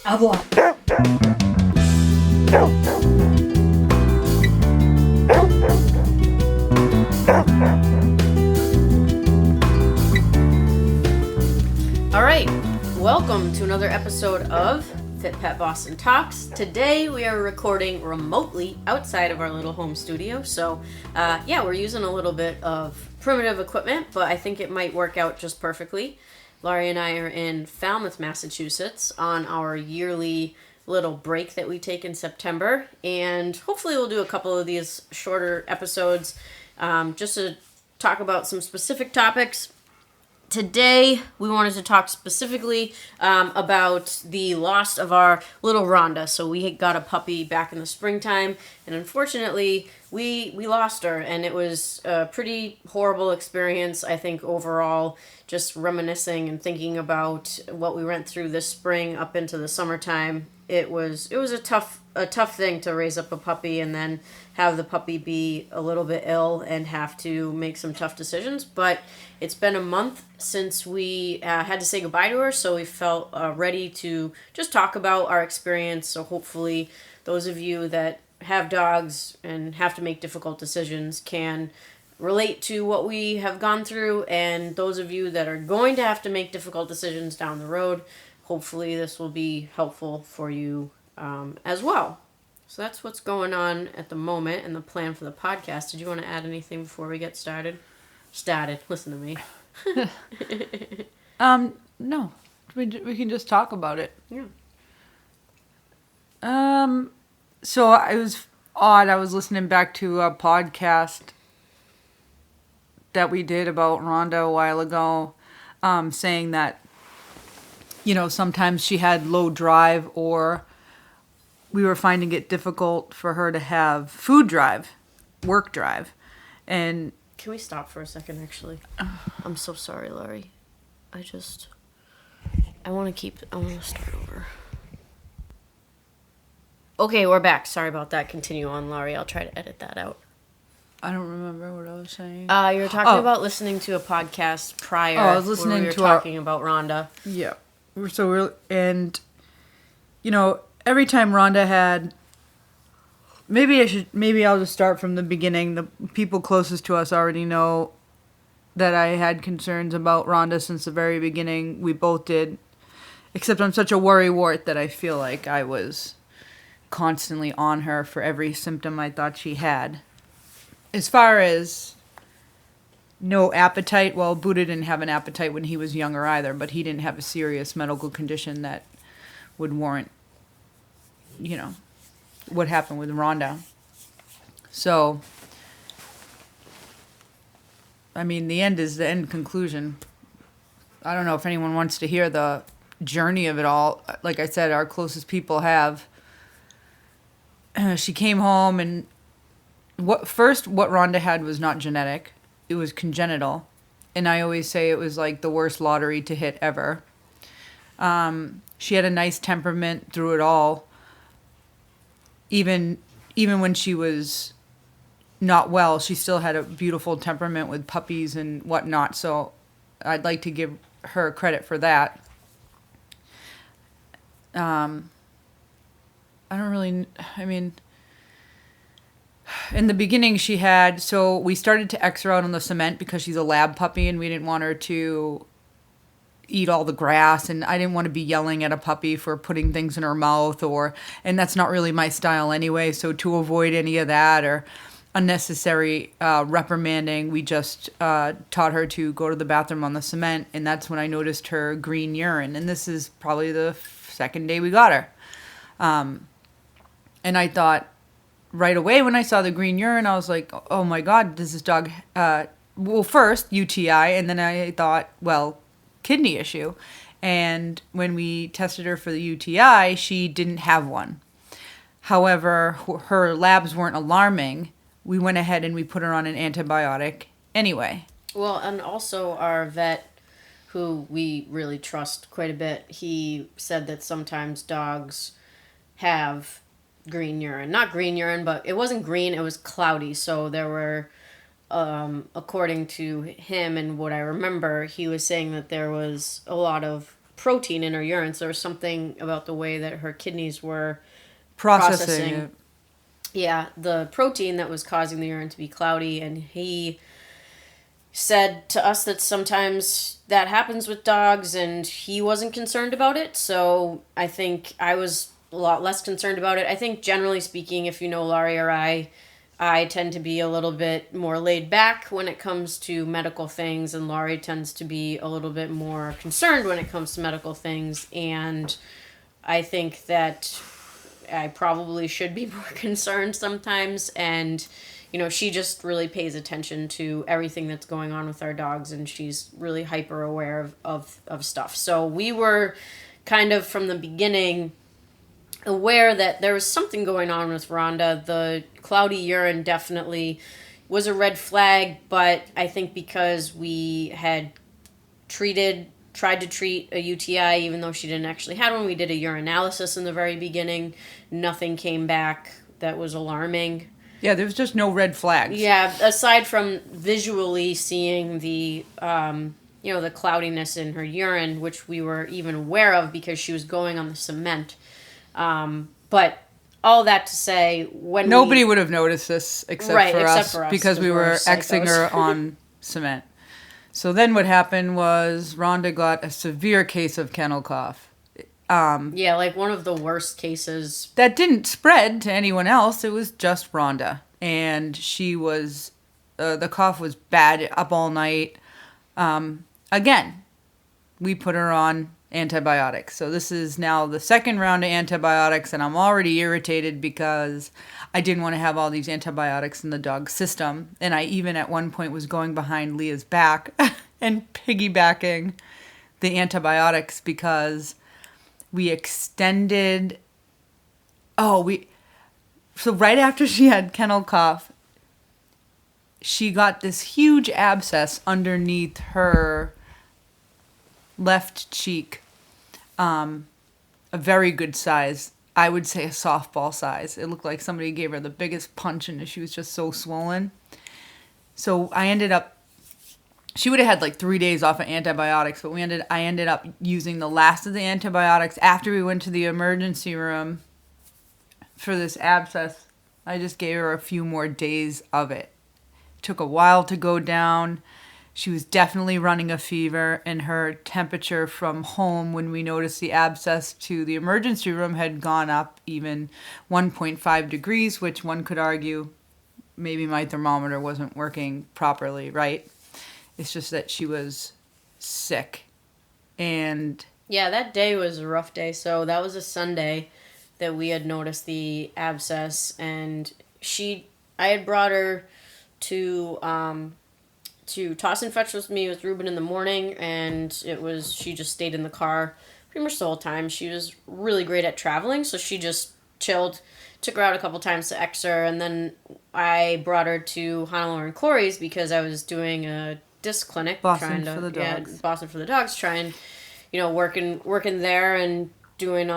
Avoir. All right, welcome to another episode of FitPet Boston Talks. Today we are recording remotely outside of our little home studio. So we're using a little bit of primitive equipment, but I think it might work out just perfectly. Lori and I are in Falmouth, Massachusetts on our yearly little break that we take in September. And hopefully we'll do a couple of these shorter episodes just to talk about some specific topics. Today, we wanted to talk specifically about the loss of our little Rhonda. So we got a puppy back in the springtime, and unfortunately, we lost her, and it was a pretty horrible experience, I think, overall, just reminiscing and thinking about what we went through this spring up into the summertime. It was a tough thing to raise up a puppy and then have the puppy be a little bit ill and have to make some tough decisions. But it's been a month since we had to say goodbye to her, so we felt ready to just talk about our experience. So hopefully those of you that have dogs and have to make difficult decisions can relate to what we have gone through, and those of you that are going to have to make difficult decisions down the road, hopefully this will be helpful for you as well. So that's what's going on at the moment and the plan for the podcast. Did you want to add anything before we get started? Listen to me. No. We can just talk about it. Yeah. So it was odd. I was listening back to a podcast that we did about Rhonda a while ago, saying that, sometimes she had low drive, or we were finding it difficult for her to have food drive, work drive. And can we stop for a second, actually? I'm so sorry, Lori. I want to start over. Okay, we're back. Sorry about that. Continue on, Lori. I'll try to edit that out. I don't remember what I was saying. You were talking about listening to a podcast prior. I was listening where we were to talking about Rhonda. Yeah. Every time Rhonda had, maybe I'll just start from the beginning. The people closest to us already know that I had concerns about Rhonda since the very beginning. We both did, except I'm such a worrywart that I feel like I was constantly on her for every symptom I thought she had. As far as no appetite, well, Buddha didn't have an appetite when he was younger either, but he didn't have a serious medical condition that would warrant, what happened with Rhonda. So, the end is the end conclusion. I don't know if anyone wants to hear the journey of it all. Like I said, our closest people have. She came home, and what Rhonda had was not genetic. It was congenital. And I always say it was like the worst lottery to hit ever. She had a nice temperament through it all. Even when she was not well, she still had a beautiful temperament with puppies and whatnot. So I'd like to give her credit for that. In the beginning we started to X her out on the cement because she's a lab puppy and we didn't want her to eat all the grass, and I didn't want to be yelling at a puppy for putting things in her mouth, and that's not really my style anyway. So to avoid any of that or unnecessary reprimanding, we just taught her to go to the bathroom on the cement, and that's when I noticed her green urine, and this is probably the second day we got her. And I thought right away when I saw the green urine, I was like, oh my God, does this dog, first UTI, and then I thought, kidney issue. And when we tested her for the UTI, she didn't have one. However, her labs weren't alarming. We went ahead and we put her on an antibiotic anyway. Well, and also our vet, who we really trust quite a bit, he said that sometimes dogs have green urine. Not green urine, but it wasn't green, it was cloudy. So there were according to him and what I remember, he was saying that there was a lot of protein in her urine. So there was something about the way that her kidneys were Processing it. Yeah, the protein that was causing the urine to be cloudy. And he said to us that sometimes that happens with dogs, and he wasn't concerned about it. So I think I was a lot less concerned about it. I think generally speaking, if you know Laurie or I tend to be a little bit more laid back when it comes to medical things, and Laurie tends to be a little bit more concerned when it comes to medical things. And I think that I probably should be more concerned sometimes. And, you know, she just really pays attention to everything that's going on with our dogs, and she's really hyper aware of stuff. So we were kind of from the beginning aware that there was something going on with Rhonda. The cloudy urine definitely was a red flag, but I think because we had tried to treat a UTI, even though she didn't actually have one, we did a urinalysis in the very beginning. Nothing came back that was alarming. Yeah, there was just no red flags. Yeah, aside from visually seeing the the cloudiness in her urine, which we were even aware of because she was going on the cement. But all that to say, when nobody would have noticed this except for us because we were Xing her on cement. So then what happened was Rhonda got a severe case of kennel cough. Like one of the worst cases. That didn't spread to anyone else. It was just Rhonda. And she was, the cough was bad, up all night. Again, we put her on antibiotics. So this is now the second round of antibiotics, and I'm already irritated because I didn't want to have all these antibiotics in the dog's system. And I even at one point was going behind Leah's back and piggybacking the antibiotics because we extended. So right after she had kennel cough, she got this huge abscess underneath her left cheek, a very good size. I would say a softball size. It looked like somebody gave her the biggest punch and she was just so swollen. So she would have had like 3 days off of antibiotics, but I ended up using the last of the antibiotics after we went to the emergency room for this abscess. I just gave her a few more days of it. It took a while to go down. She was definitely running a fever, and her temperature from home when we noticed the abscess to the emergency room had gone up even 1.5 degrees, which one could argue maybe my thermometer wasn't working properly, right? It's just that she was sick. And yeah, that day was a rough day. So that was a Sunday that we had noticed the abscess, and I had brought her to toss and fetch with me with Ruben in the morning, and she just stayed in the car pretty much the whole time. She was really great at traveling, so she just chilled. Took her out a couple times to X her, and then I brought her to Honolulu and Corey's because I was doing a disc clinic. Boston for the dogs, trying, working there and doing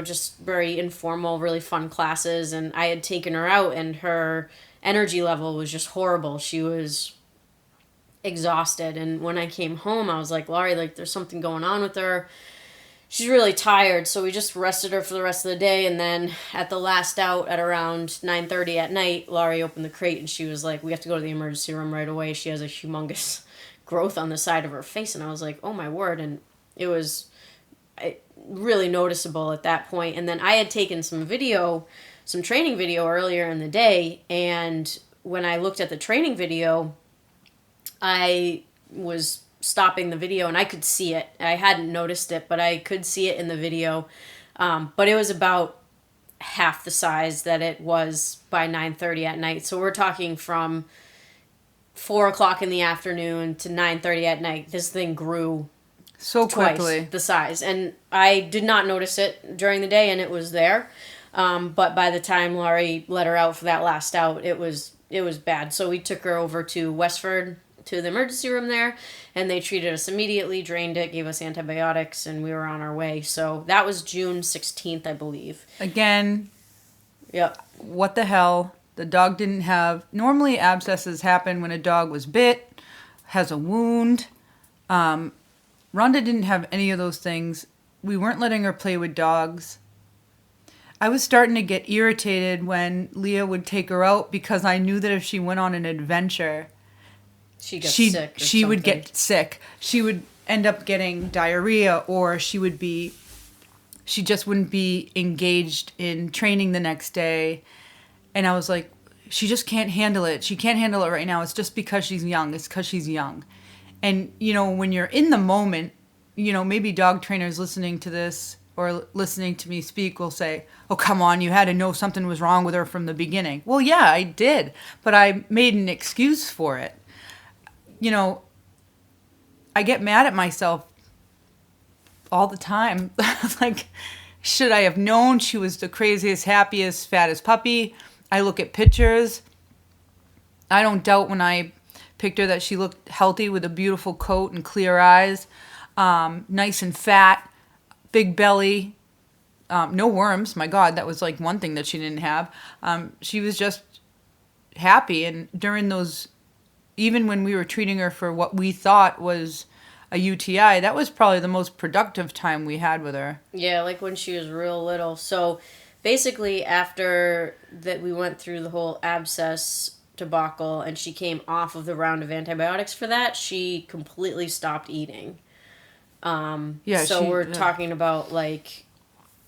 just very informal, really fun classes. And I had taken her out, and her energy level was just horrible. She was exhausted, and when I came home I was like, Laurie, like there's something going on with her. She's really tired. So we just rested her for the rest of the day, and then at the last out at around 9:30 at night, Laurie opened the crate and she was like, we have to go to the emergency room right away. She has a humongous growth on the side of her face. And I was like, oh my word. And it was really noticeable at that point. And then I had taken some training video earlier in the day, and when I looked at the training video, I was stopping the video and I could see it. I hadn't noticed it, but I could see it in the video. But it was about half the size that it was by 9:30 at night. So we're talking from 4 o'clock in the afternoon to 9:30 at night. This thing grew so quickly, twice the size. And I did not notice it during the day, and it was there. But by the time Laurie let her out for that last out, it was bad. So we took her over to Westford, to the emergency room there, and they treated us immediately, drained it, gave us antibiotics, and we were on our way. So that was June 16th, I believe. Again, yep. What the hell? The dog didn't have... Normally abscesses happen when a dog was bit, has a wound. Rhonda didn't have any of those things. We weren't letting her play with dogs. I was starting to get irritated when Leah would take her out because I knew that if she went on an adventure, She got sick. She would get sick. She would end up getting diarrhea, or she just wouldn't be engaged in training the next day. And I was like, she just can't handle it. She can't handle it right now. It's just because she's young. It's because she's young. And, when you're in the moment, maybe dog trainers listening to this or listening to me speak will say, oh, come on, you had to know something was wrong with her from the beginning. Well, yeah, I did. But I made an excuse for it. I get mad at myself all the time. Like, should I have known she was the craziest, happiest, fattest puppy? I look at pictures. I don't doubt when I picked her that she looked healthy with a beautiful coat and clear eyes, nice and fat, big belly, no worms. My God, that was like one thing that she didn't have. She was just happy. And during those, even when we were treating her for what we thought was a UTI, that was probably the most productive time we had with her. Yeah, like when she was real little. So basically after that we went through the whole abscess debacle and she came off of the round of antibiotics for that, she completely stopped eating. We're talking about like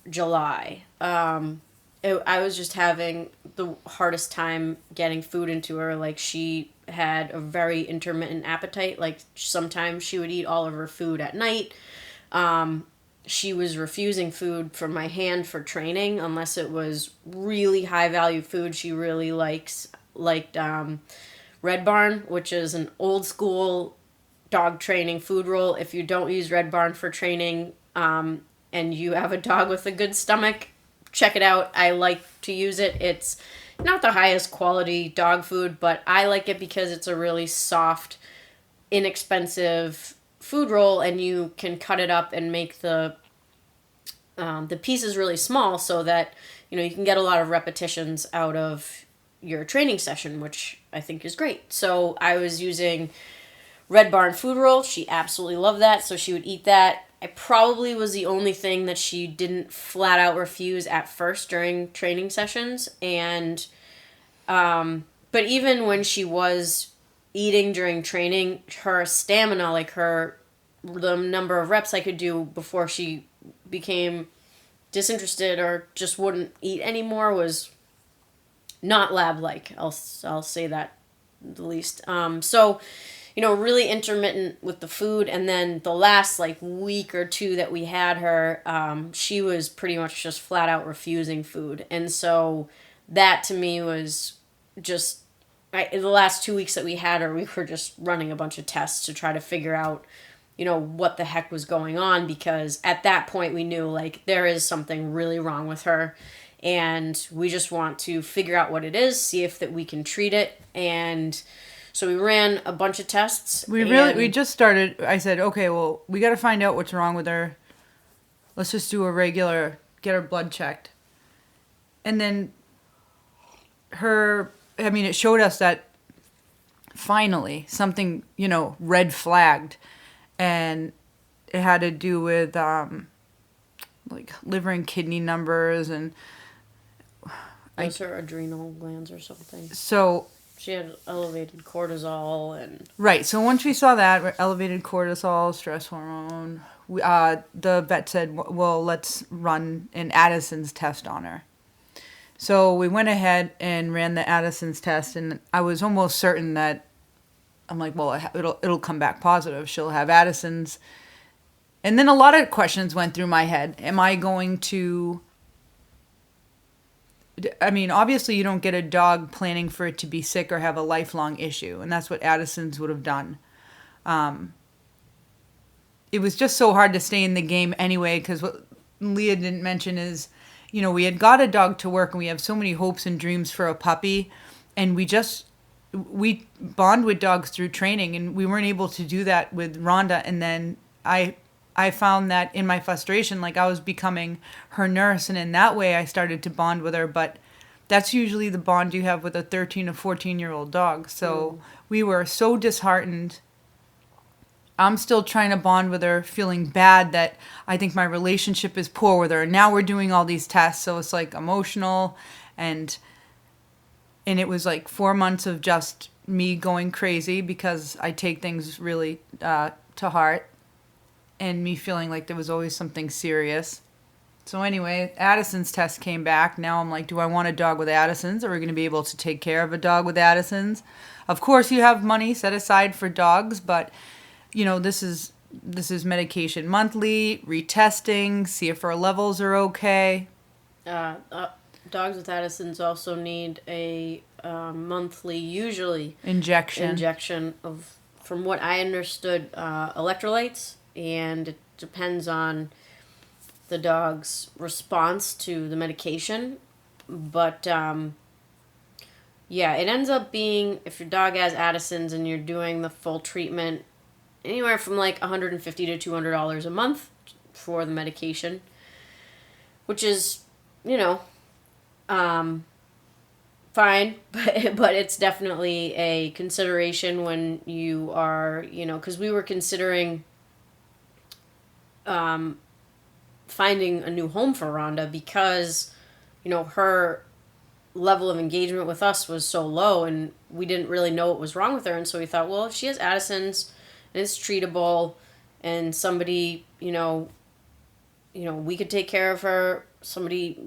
July. I was just having the hardest time getting food into her. Like, she had a very intermittent appetite. Like, sometimes she would eat all of her food at night. She was refusing food from my hand for training unless it was really high value food. She really liked Red Barn, which is an old school dog training food roll. If you don't use Red Barn for training, and you have a dog with a good stomach, check it out. I like to use it. It's not the highest quality dog food, but I like it because it's a really soft, inexpensive food roll, and you can cut it up and make the pieces really small so that you can get a lot of repetitions out of your training session, which I think is great. So I was using Red Barn food roll. She absolutely loved that, so she would eat that. I probably was the only thing that she didn't flat out refuse at first during training sessions. And, but even when she was eating during training, her stamina, like the number of reps I could do before she became disinterested or just wouldn't eat anymore, was not lab-like. I'll say that the least. Really intermittent with the food. And then the last week or two that we had her, she was pretty much just flat out refusing food. And so that to me was just, the last 2 weeks that we had her, we were just running a bunch of tests to try to figure out, what the heck was going on. Because at that point we knew there is something really wrong with her. And we just want to figure out what it is, see if that we can treat it. And so we ran a bunch of tests. We just started. I said, okay, well, we got to find out what's wrong with her. Let's just do get her blood checked. And then it showed us that finally something, red flagged. And it had to do with liver and kidney numbers and those her adrenal glands or something. So she had elevated cortisol and... Right. So once we saw that, elevated cortisol, stress hormone, the vet said, well, let's run an Addison's test on her. So we went ahead and ran the Addison's test, and I was almost certain that, I'm like, well, it'll come back positive. She'll have Addison's. And then a lot of questions went through my head. Am I going to... obviously you don't get a dog planning for it to be sick or have a lifelong issue, and that's what Addison's would have done. It was just so hard to stay in the game anyway, because what Leah didn't mention is, we had got a dog to work, and we have so many hopes and dreams for a puppy, and we bond with dogs through training, and we weren't able to do that with Rhonda. And then I found that in my frustration, I was becoming her nurse, and in that way I started to bond with her. But that's usually the bond you have with a 13 or 14-year-old dog. So we were so disheartened I'm still trying to bond with her, feeling bad that I think my relationship is poor with her. Now we're doing all these tests, so it's like emotional, and it was like 4 months of just me going crazy because I take things really to heart, and me feeling like there was always something serious. So anyway, Addison's test came back. Now I'm like, do I want a dog with Addison's? Are we going to be able to take care of a dog with Addison's? Of course, you have money set aside for dogs, but this is medication monthly, retesting, see if our levels are okay. Dogs with Addison's also need a monthly, usually injection of, from what I understood, electrolytes, and it depends on the dog's response to the medication. But yeah, it ends up being, if your dog has Addison's and you're doing the full treatment, anywhere from like $150 to $200 a month for the medication, which is, fine, but it's definitely a consideration when you are, because we were considering finding a new home for Rhonda because, her level of engagement with us was so low and we didn't really know what was wrong with her. And so we thought, well, if she has Addison's and it's treatable and somebody, we could take care of her, somebody,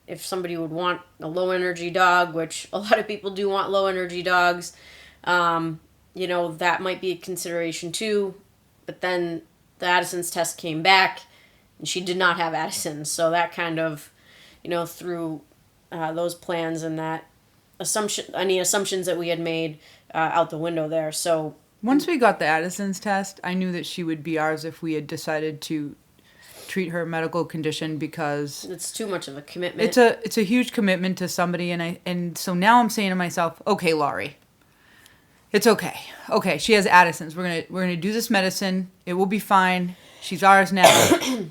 if somebody would want a low energy dog, which a lot of people do want low energy dogs, that might be a consideration too. But then the Addison's test came back and she did not have Addison's. So that kind of, threw those plans and that assumptions that we had made out the window there. So once we got the Addison's test, I knew that she would be ours if we had decided to treat her medical condition, because it's too much of a commitment. It's a huge commitment to somebody, and so now I'm saying to myself, okay, Lori, it's okay. Okay, she has Addison's. We're gonna do this medicine. It will be fine. She's ours now.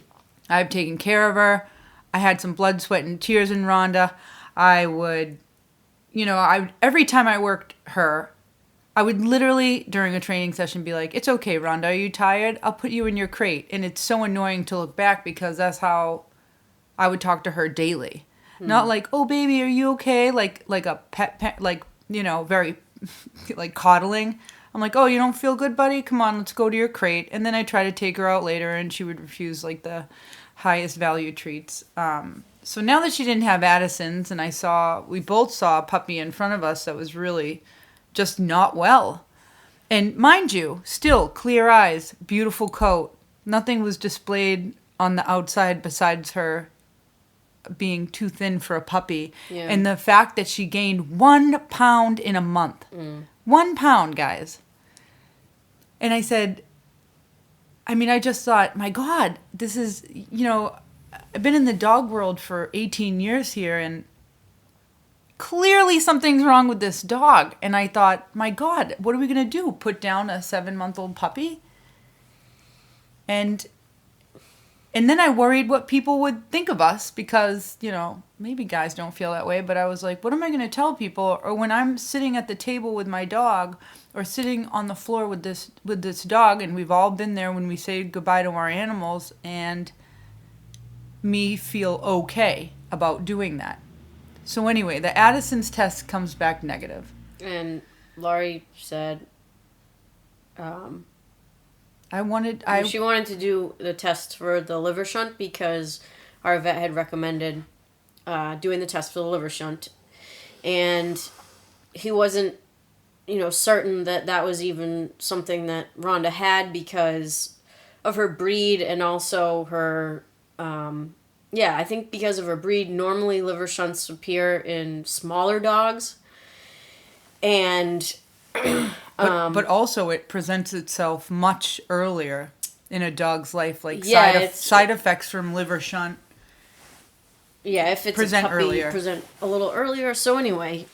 I've taken care of her. I had some blood, sweat, and tears in Rhonda. I would, every time I worked her, I would literally, during a training session, be like, it's okay, Rhonda, are you tired? I'll put you in your crate. And it's so annoying to look back because that's how I would talk to her daily. Not like, oh, baby, are you okay? Like a pet, like, very, like, coddling. I'm like, oh, you don't feel good, buddy? Come on, let's go to your crate. And then I try to take her out later, and she would refuse, like, the highest value treats. So now that she didn't have Addison's, and we both saw a puppy in front of us that was really just not well. And mind you, still clear eyes, beautiful coat. Nothing was displayed on the outside besides her being too thin for a puppy. Yeah. And the fact that she gained 1 pound in a month. 1 pound, guys. And I said, I just thought, my God, this is, I've been in the dog world for 18 years here, and clearly something's wrong with this dog. And I thought, my God, what are we going to do? Put down a 7-month-old puppy? And then I worried what people would think of us because, maybe guys don't feel that way. But I was like, what am I going to tell people? Or when I'm sitting at the table with my dog or sitting on the floor with this dog, and we've all been there when we say goodbye to our animals, and me feel okay about doing that. So anyway, the Addison's test comes back negative. And Lori said she wanted to do the test for the liver shunt because our vet had recommended doing the test for the liver shunt. And he wasn't, certain that was even something that Rhonda had because of her breed and also her... I think because of her breed, normally liver shunts appear in smaller dogs. And... but also it presents itself much earlier in a dog's life, like side effects from liver shunt. Yeah, if it's present a puppy, earlier. Present a little earlier. So anyway,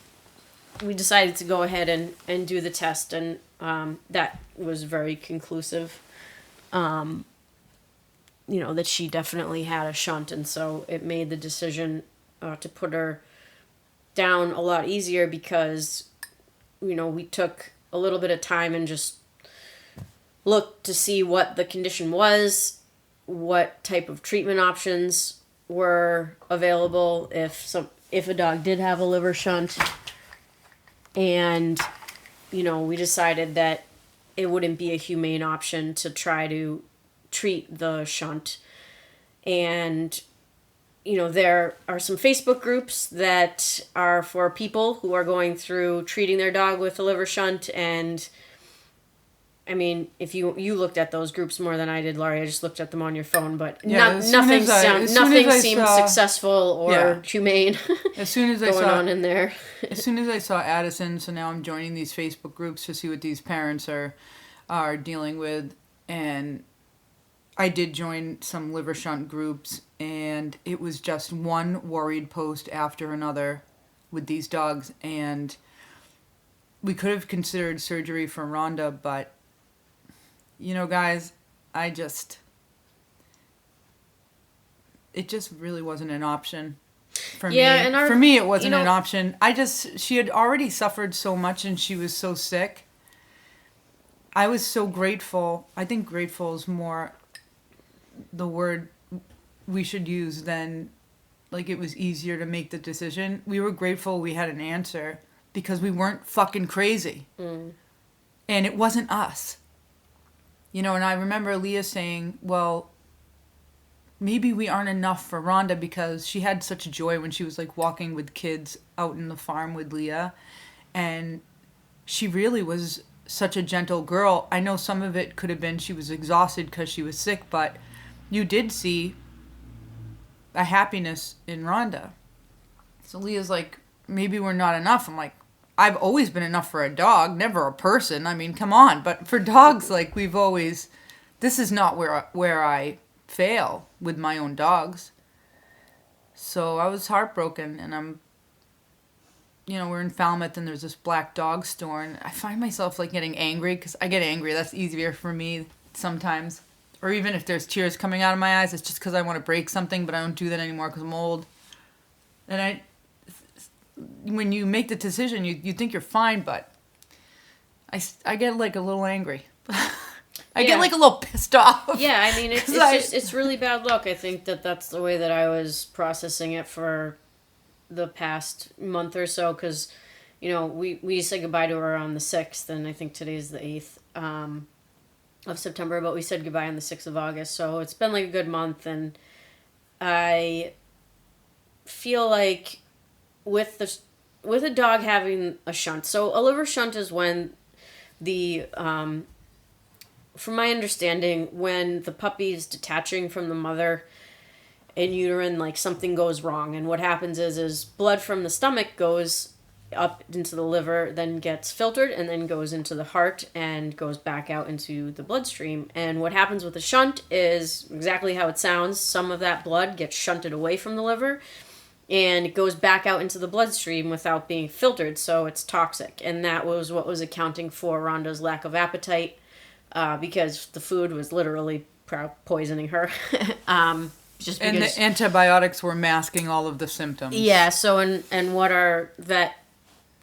we decided to go ahead and do the test, and that was very conclusive. That she definitely had a shunt, and so it made the decision to put her down a lot easier because, we took a little bit of time and just looked to see what the condition was, what type of treatment options were available if a dog did have a liver shunt. And, we decided that it wouldn't be a humane option to try to treat the shunt. And, there are some Facebook groups that are for people who are going through treating their dog with a liver shunt. And, I mean, if you looked at those groups more than I did, Laurie, I just looked at them on your phone, but nothing seemed successful or humane as soon as going on in there. As soon as I saw Addison, so now I'm joining these Facebook groups to see what these parents are dealing with, and I did join some liver shunt groups, and it was just one worried post after another with these dogs, and we could have considered surgery for Rhonda, but guys, it just really wasn't an option for me. And for me, it wasn't an option. She had already suffered so much and she was so sick. I was so grateful. I think grateful is more the word we should use than, like, it was easier to make the decision. We were grateful we had an answer because we weren't fucking crazy. And it wasn't us. And I remember Leah saying, well, maybe we aren't enough for Rhonda, because she had such joy when she was, like, walking with kids out in the farm with Leah. And she really was such a gentle girl. I know some of it could have been she was exhausted because she was sick, but you did see a happiness in Rhonda. So Leah's like, maybe we're not enough. I'm like, I've always been enough for a dog, never a person. I mean, come on. But for dogs, like, this is not where I fail with my own dogs. So I was heartbroken, and we're in Falmouth, and there's this black dog store, and I find myself, like, getting angry, because I get angry. That's easier for me sometimes. Or even if there's tears coming out of my eyes, it's just because I want to break something, but I don't do that anymore because I'm old. And when you make the decision, you think you're fine, but I get, like, a little angry. I get, like, a little pissed off. Yeah, I mean, it's really bad luck. I think that's the way that I was processing it for the past month or so, because, we said goodbye to her on the 6th, and I think today's the 8th of September, but we said goodbye on the 6th of August, so it's been, like, a good month, and I feel like with a dog having a shunt, so a liver shunt is when from my understanding, when the puppy is detaching from the mother in uterine, like, something goes wrong, and what happens is blood from the stomach goes up into the liver, then gets filtered, and then goes into the heart and goes back out into the bloodstream. And what happens with a shunt is exactly how it sounds. Some of that blood gets shunted away from the liver, and it goes back out into the bloodstream without being filtered, so it's toxic. And that was what was accounting for Rhonda's lack of appetite, because the food was literally poisoning her. Just because, and the antibiotics were masking all of the symptoms. Yeah, so and what our vet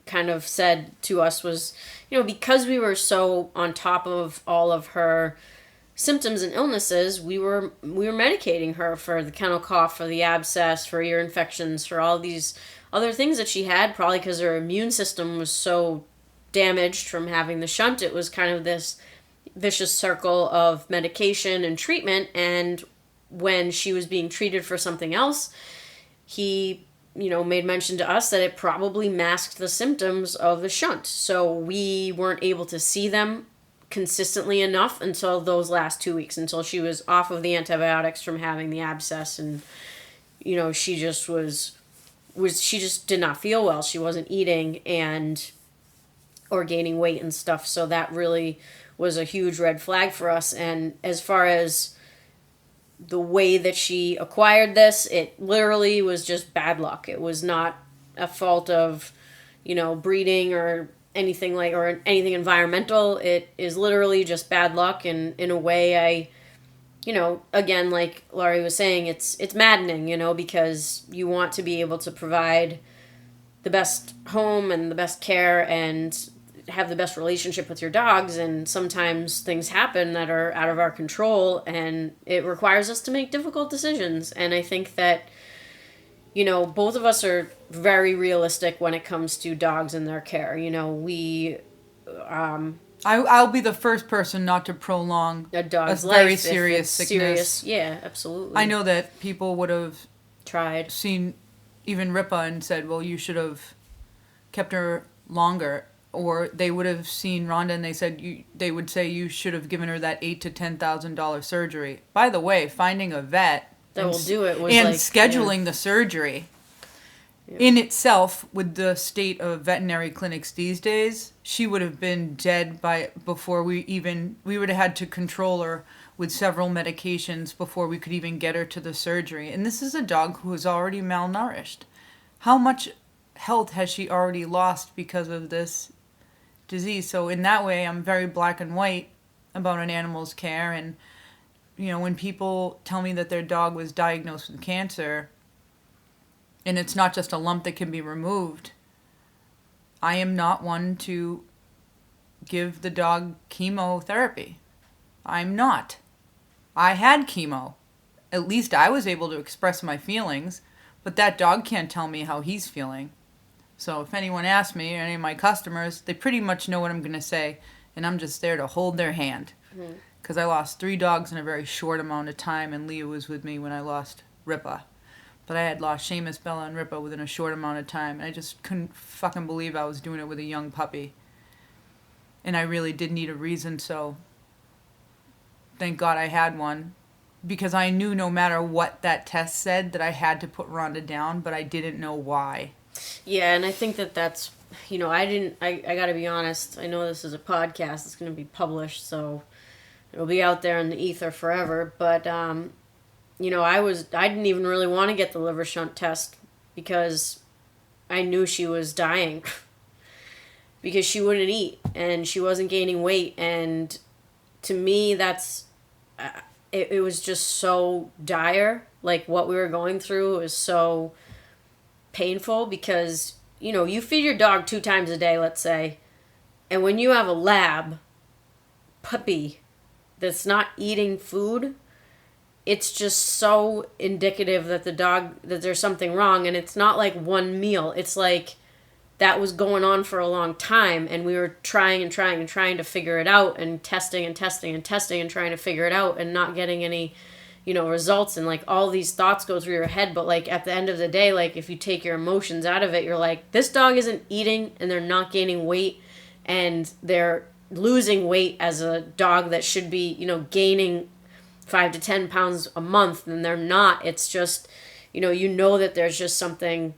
kind of said to us was, because we were so on top of all of her symptoms and illnesses, we were medicating her for the kennel cough, for the abscess, for ear infections, for all these other things that she had, probably because her immune system was so damaged from having the shunt. It was kind of this vicious circle of medication and treatment, and when she was being treated for something else, he made mention to us that it probably masked the symptoms of the shunt. So we weren't able to see them consistently enough until those last 2 weeks, until she was off of the antibiotics from having the abscess, and she just she just did not feel well. She wasn't eating or gaining weight and stuff. So that really was a huge red flag for us. And as far as the way that she acquired this, it literally was just bad luck. It was not a fault of, breeding or anything anything environmental. It is literally just bad luck. And in a way, again, like Laurie was saying, it's maddening, because you want to be able to provide the best home and the best care and have the best relationship with your dogs, and sometimes things happen that are out of our control, and it requires us to make difficult decisions. And I think that, both of us are very realistic when it comes to dogs and their care. I'll be the first person not to prolong a dog's very life serious if it's sickness. serious. Yeah, absolutely. I know that people would have tried. seen even Ripa and said, well, you should have kept her longer. Or they would have seen Rhonda and they would say you should have given her that $8,000 to $10,000 surgery. By the way, finding a vet that will do it was and scheduling the surgery in itself, with the state of veterinary clinics these days, she would have been dead before we would have had to control her with several medications before we could even get her to the surgery. And this is a dog who is already malnourished. How much health has she already lost because of this disease? So in that way, I'm very black and white about an animal's care. And, when people tell me that their dog was diagnosed with cancer, and it's not just a lump that can be removed, I am not one to give the dog chemotherapy. I'm not. I had chemo. At least I was able to express my feelings, but that dog can't tell me how he's feeling. So if anyone asks me, or any of my customers, they pretty much know what I'm going to say, and I'm just there to hold their hand. Because I lost 3 dogs in a very short amount of time, and Leah was with me when I lost Ripa. But I had lost Seamus, Bella, and Ripa within a short amount of time. And I just couldn't fucking believe I was doing it with a young puppy. And I really did need a reason, so thank God I had one. Because I knew no matter what that test said that I had to put Rhonda down, but I didn't know why. Yeah, and I think that's, I gotta be honest, I know this is a podcast, it's gonna be published, so it'll be out there in the ether forever, but, I didn't even really want to get the liver shunt test because I knew she was dying because she wouldn't eat and she wasn't gaining weight. And to me, it was just so dire. Like what we were going through was so painful because, you feed your dog 2 times a day, let's say. And when you have a lab puppy that's not eating food, it's just so indicative that that there's something wrong. And it's not like one meal. It's like that was going on for a long time. And we were trying to figure it out and testing and trying to figure it out and not getting any, results. And like all these thoughts go through your head. But like at the end of the day, like if you take your emotions out of it, you're like, this dog isn't eating and they're not gaining weight and they're losing weight as a dog that should be, gaining 5 to 10 pounds a month, and they're not. It's just, that there's just something,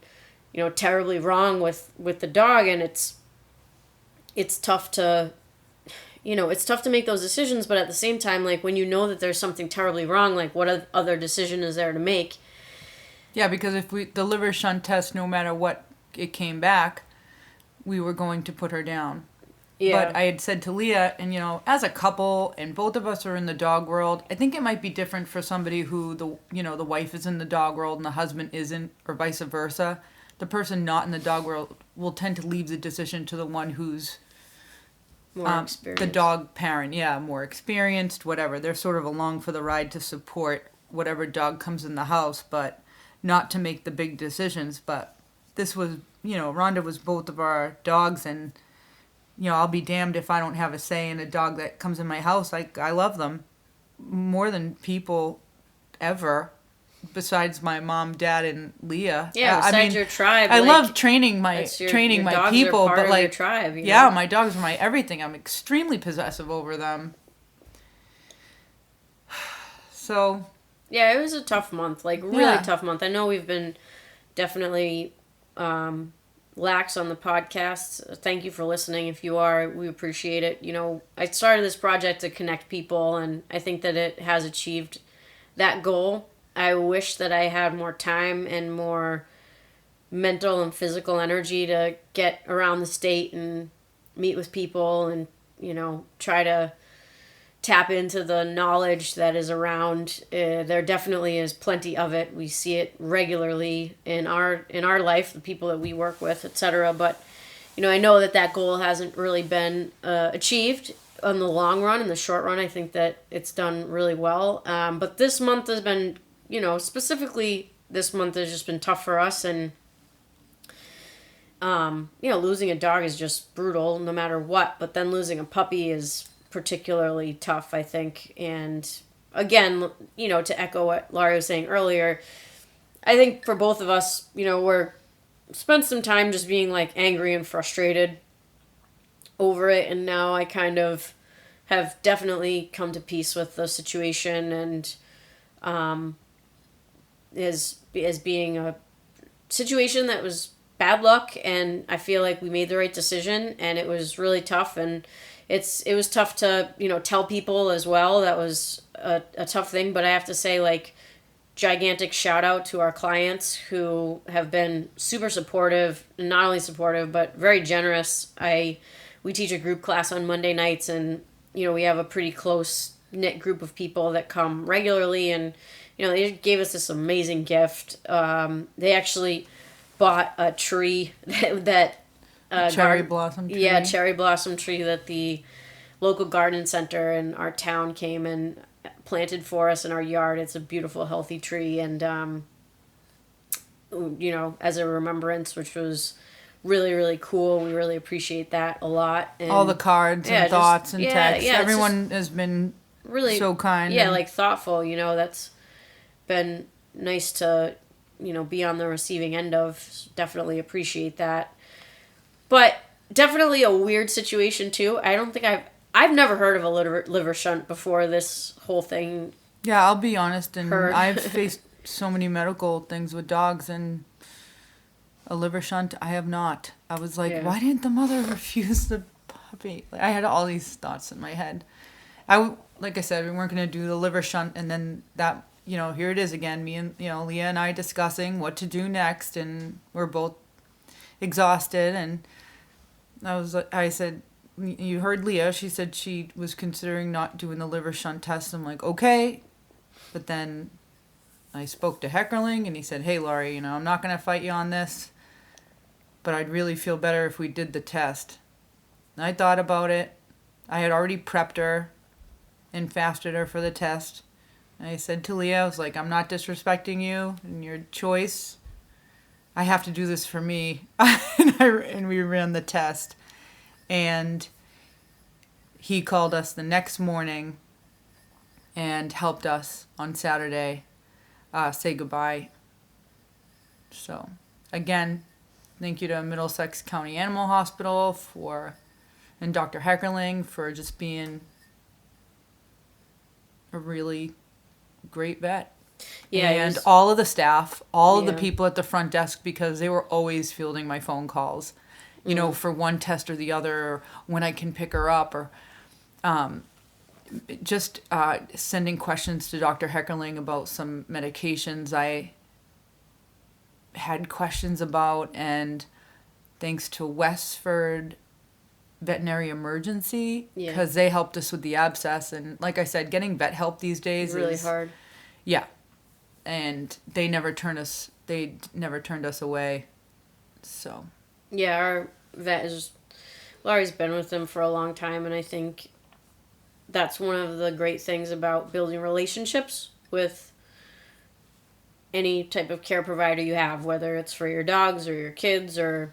terribly wrong with the dog, and it's tough to, it's tough to make those decisions, but at the same time, like when that there's something terribly wrong, like what other decision is there to make? Yeah, because if the liver shunt test, no matter what it came back, we were going to put her down. Yeah. But I had said to Leah, and as a couple, and both of us are in the dog world, I think it might be different for somebody who the wife is in the dog world and the husband isn't, or vice versa. The person not in the dog world will tend to leave the decision to the one who's more experienced. The dog parent, more experienced, whatever. They're sort of along for the ride to support whatever dog comes in the house, but not to make the big decisions. But this was, Rhonda was both of our dogs, and I'll be damned if I don't have a say in a dog that comes in my house. I love them more than people ever, besides my mom, dad, and Leah. Yeah, besides your tribe. I love training my people, but like, your tribe, my dogs are my everything. I'm extremely possessive over them. So. Yeah, it was a tough month, like really tough month. I know we've been definitely lax on the podcast. Thank you for listening. If you are, we appreciate it. I started this project to connect people, and I think that it has achieved that goal. I wish that I had more time and more mental and physical energy to get around the state and meet with people and, try to tap into the knowledge that is around. There definitely is plenty of it. We see it regularly in our life, the people that we work with, etc. But, I know that goal hasn't really been achieved on the long run. In the short run, I think that it's done really well. But this month has been, specifically this month has just been tough for us. And, losing a dog is just brutal no matter what. But then losing a puppy is particularly tough, I think. And again, to echo what Laurie was saying earlier, I think for both of us, we're spent some time just being like angry and frustrated over it, and now I kind of have definitely come to peace with the situation, and as being a situation that was bad luck, and I feel like we made the right decision, and it was really tough, and it was tough to tell people as well. That was a tough thing, but I have to say, like, gigantic shout out to our clients who have been super supportive, not only supportive but very generous. We teach a group class on Monday nights, and we have a pretty close knit group of people that come regularly, and they gave us this amazing gift. They actually bought a tree that cherry blossom tree. Yeah, cherry blossom tree that the local garden center in our town came and planted for us in our yard. It's a beautiful, healthy tree, and as a remembrance, which was really, really cool. We really appreciate that a lot. And all the cards and thoughts and texts. Everyone has been really so kind. Yeah, like thoughtful. That's been nice to be on the receiving end of. Definitely appreciate that. But definitely a weird situation too. I don't think I've never heard of a liver shunt before this whole thing. Yeah, I'll be honest, and I've faced so many medical things with dogs, and a liver shunt I have not. I was like, why didn't the mother refuse the puppy? Like, I had all these thoughts in my head. Like I said, we weren't going to do the liver shunt, and then that, here it is again, me and, Leah and I discussing what to do next, and we're both exhausted, and I said, you heard Leah, she said she was considering not doing the liver shunt test. I'm like, okay. But then I spoke to Heckerling, and he said, hey, Laurie, I'm not going to fight you on this, but I'd really feel better if we did the test. And I thought about it. I had already prepped her and fasted her for the test. And I said to Leah, I was like, I'm not disrespecting you and your choice. I have to do this for me. and we ran the test. And he called us the next morning and helped us on Saturday say goodbye. So, again, thank you to Middlesex County Animal Hospital and Dr. Heckerling for just being a really great vet. Yeah, and all of the staff, all of the people at the front desk, because they were always fielding my phone calls. For one test or the other, or when I can pick her up, or just sending questions to Dr. Heckerling about some medications I had questions about, and thanks to Westford Veterinary Emergency, because they helped us with the abscess, and like I said, getting vet help these days really is hard. Yeah, and they never turned us away, so. Yeah, our vet Laurie's been with them for a long time, and I think that's one of the great things about building relationships with any type of care provider you have, whether it's for your dogs or your kids or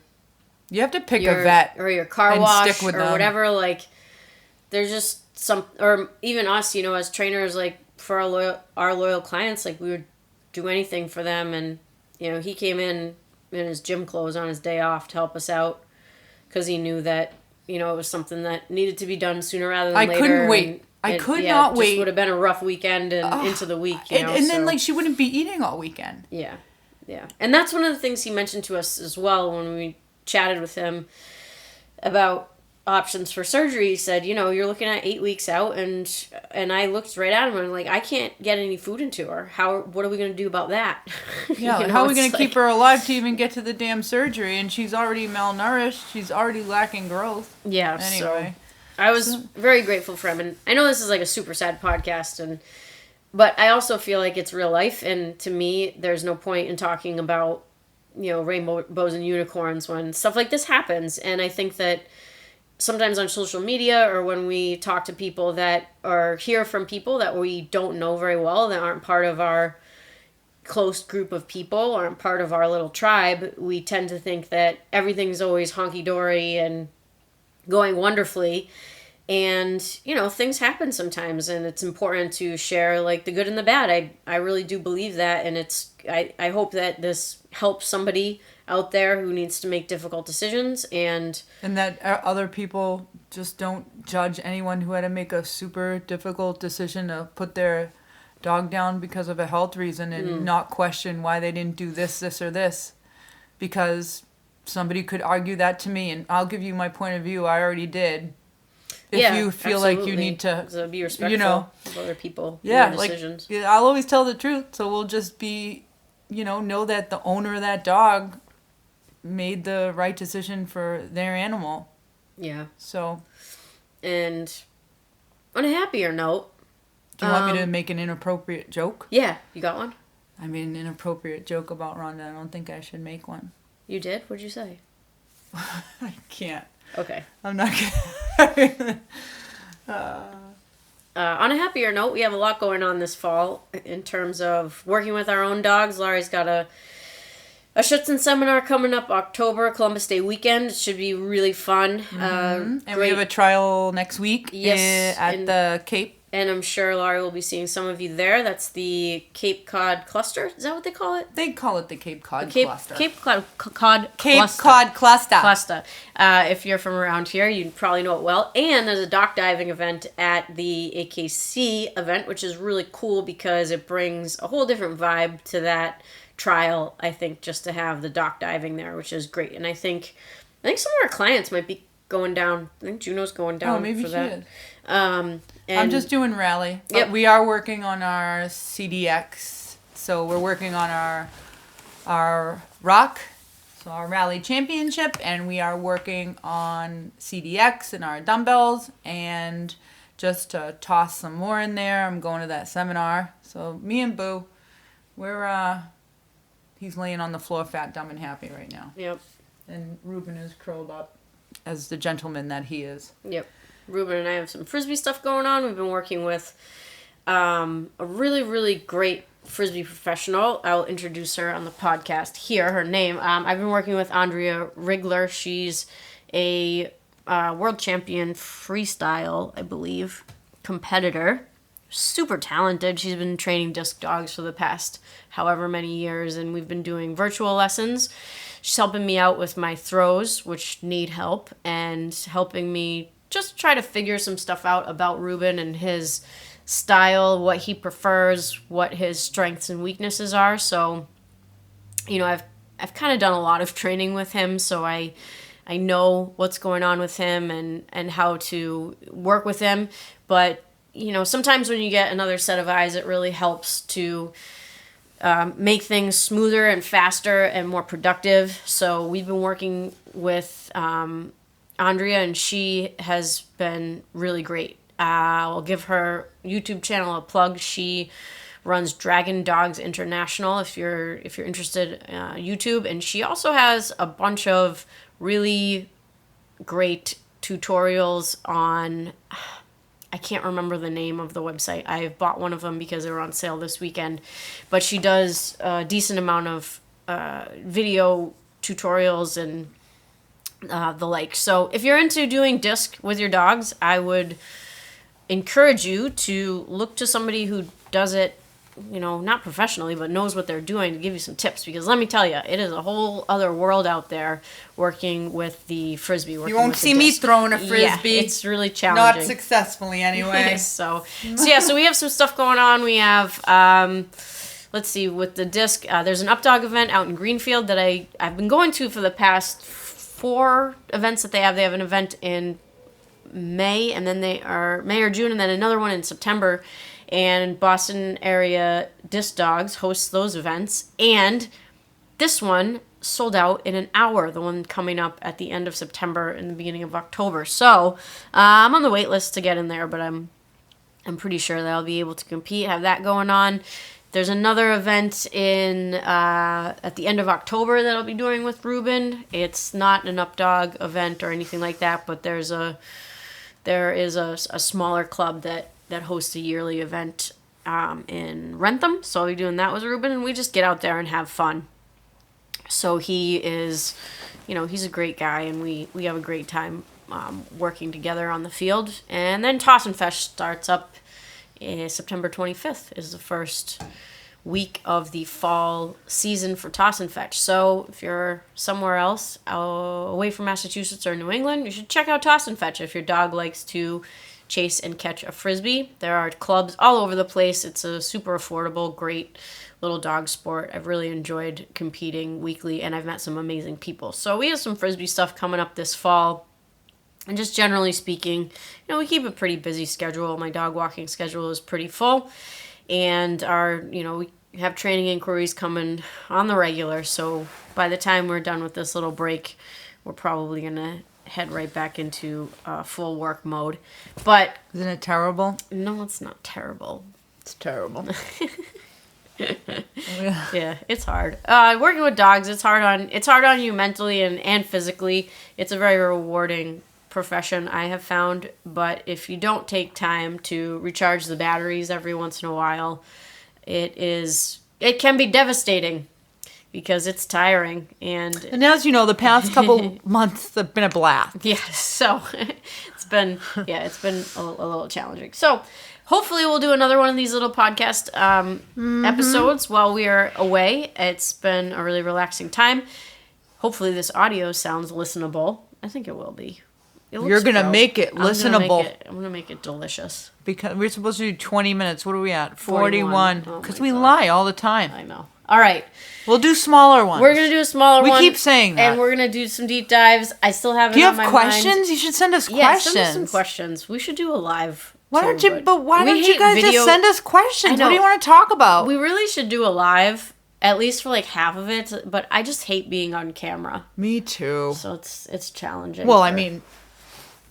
you have to pick a vet or your car wash or whatever. Like, there's just or even us, as trainers, like for our loyal clients, like we would do anything for them, and he came in his gym clothes on his day off to help us out because he knew that it was something that needed to be done sooner rather than later. I couldn't wait. I could not wait. It would have been a rough weekend and into the week, and then like she wouldn't be eating all weekend. Yeah, and that's one of the things he mentioned to us as well when we chatted with him about options for surgery. He said, you're looking at 8 weeks out, and I looked right at him and I'm like, I can't get any food into her. What are we going to do about that? Yeah, how are we going to keep her alive to even get to the damn surgery? And she's already malnourished. She's already lacking growth. Yeah, anyway. So I was very grateful for him. And I know this is like a super sad podcast, but I also feel like it's real life. And to me, there's no point in talking about rainbows and unicorns when stuff like this happens. And I think that sometimes on social media or when we talk to people that or hear from people that we don't know very well, that aren't part of our close group of people, aren't part of our little tribe, we tend to think that everything's always honky-dory and going wonderfully. And, things happen sometimes, and it's important to share, like, the good and the bad. I really do believe that, and I hope that this helps somebody out there who needs to make difficult decisions, and that other people just don't judge anyone who had to make a super difficult decision to put their dog down because of a health reason and not question why they didn't do this, or this, because somebody could argue that to me, and I'll give you my point of view. I already did. If you feel absolutely. Like you need to, so be respectful of other people, yeah, decisions. Like, I'll always tell the truth. So we'll just be, know that the owner of that dog made the right decision for their animal. Yeah. So. And on a happier note. Do you want me to make an inappropriate joke? Yeah, you got one? I made an inappropriate joke about Rhonda. I don't think I should make one. You did? What'd you say? I can't. Okay. I'm not gonna. On a happier note, we have a lot going on this fall in terms of working with our own dogs. Laurie's got a Schutzen seminar coming up October, Columbus Day weekend. It should be really fun. And we have a trial next week at the Cape. And I'm sure Laurie will be seeing some of you there. That's the Cape Cod Cluster. Is that what they call it? They call it the Cape Cod Cluster. Cape Cod Cluster. Cluster. If you're from around here, you probably know it well. And there's a dock diving event at the AKC event, which is really cool because it brings a whole different vibe to that trial, I think, just to have the dock diving there, which is great. And I think some of our clients might be going down. I think Juno's going down maybe for she that. Is. I'm just doing rally. But yep. We are working on our CDX. So we're working on our rock, so our rally championship, and we are working on CDX and our dumbbells, and just to toss some more in there, I'm going to that seminar. So me and Boo, he's laying on the floor fat, dumb, and happy right now. Yep. And Ruben is curled up as the gentleman that he is. Yep. Ruben and I have some Frisbee stuff going on. We've been working with a really, really great Frisbee professional. I'll introduce her on the podcast here. Her name. I've been working with Andrea Rigler. She's a world champion freestyle, I believe, competitor. Super talented. She's been training disc dogs for the past however many years, and we've been doing virtual lessons. She's helping me out with my throws, which need help, and helping me just try to figure some stuff out about Ruben and his style, what he prefers, what his strengths and weaknesses are. So, I've kind of done a lot of training with him, so I know what's going on with him and how to work with him. But, sometimes when you get another set of eyes, it really helps to make things smoother and faster and more productive. So we've been working with Andrea, and she has been really great. I'll give her YouTube channel a plug. She runs Dragon Dogs International, if you're interested, YouTube. And she also has a bunch of really great tutorials on, I can't remember the name of the website. I bought one of them because they were on sale this weekend. But she does a decent amount of video tutorials and the like. So if you're into doing disc with your dogs, I would encourage you to look to somebody who does it, not professionally, but knows what they're doing to give you some tips. Because let me tell you, it is a whole other world out there working with the Frisbee. You won't see me throwing a Frisbee. Yeah, it's really challenging. Not successfully, anyway. So we have some stuff going on. We have, let's see, with the disc, there's an Updog event out in Greenfield that I've been going to for the past 4 events that they have. They have an event in May, and then May or June, and then another one in September. And Boston area Disc Dogs hosts those events. And this one sold out in an hour, the one coming up at the end of September and the beginning of October. So I'm on the wait list to get in there, but I'm pretty sure that I'll be able to compete, have that going on. There's another event in at the end of October that I'll be doing with Ruben. It's not an up dog event or anything like that, but there is a smaller club that hosts a yearly event in Rentham. So I'll be doing that with Ruben, and we just get out there and have fun. So he is, he's a great guy, and we have a great time working together on the field. And then Toss and Fetch starts up. September 25th is the first week of the fall season for Toss and Fetch. So if you're somewhere else away from Massachusetts or New England, you should check out Toss and Fetch if your dog likes to chase and catch a frisbee. There are clubs all over the place. It's a super affordable, great little dog sport. I've really enjoyed competing weekly, and I've met some amazing people. So we have some frisbee stuff coming up this fall. And just generally speaking, we keep a pretty busy schedule. My dog walking schedule is pretty full. And we have training inquiries coming on the regular. So by the time we're done with this little break, we're probably going to head right back into full work mode. But isn't it terrible? No, it's not terrible. It's terrible. Yeah, it's hard. Working with dogs, it's hard on you mentally and physically. It's a very rewarding profession, I have found, but if you don't take time to recharge the batteries every once in a while, it can be devastating because it's tiring. And as you know, the past couple months have been a blast. Yeah, so it's been a little challenging. So hopefully we'll do another one of these little podcast episodes while we are away. It's been a really relaxing time. Hopefully this audio sounds listenable. I think it will be. You're going to make it listenable. I'm going to make it delicious. Because we're supposed to do 20 minutes. What are we at? 41. Because we God. lie all the time. I know. All right. We'll do smaller ones. We're going to do a smaller one. We keep saying that. And we're going to do some deep dives. I still have Do it you on my have mind. questions? You should send us questions. Yeah, send us some questions. We should do a live. Why don't you guys just send us questions? What do you want to talk about? We really should do a live. At least for like half of it. But I just hate being on camera. Me too. So it's challenging. Well, I mean,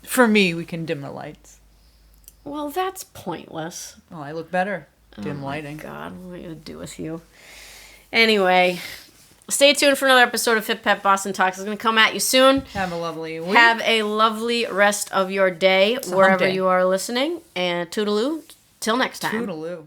for me, we can dim the lights. Well, that's pointless. Oh, I look better. Dim lighting. God, what am I going to do with you? Anyway, stay tuned for another episode of FitPet Boston Talks. It's going to come at you soon. Have a lovely week. Have a lovely rest of your day, wherever you are listening. And toodaloo. Till next time. Toodaloo.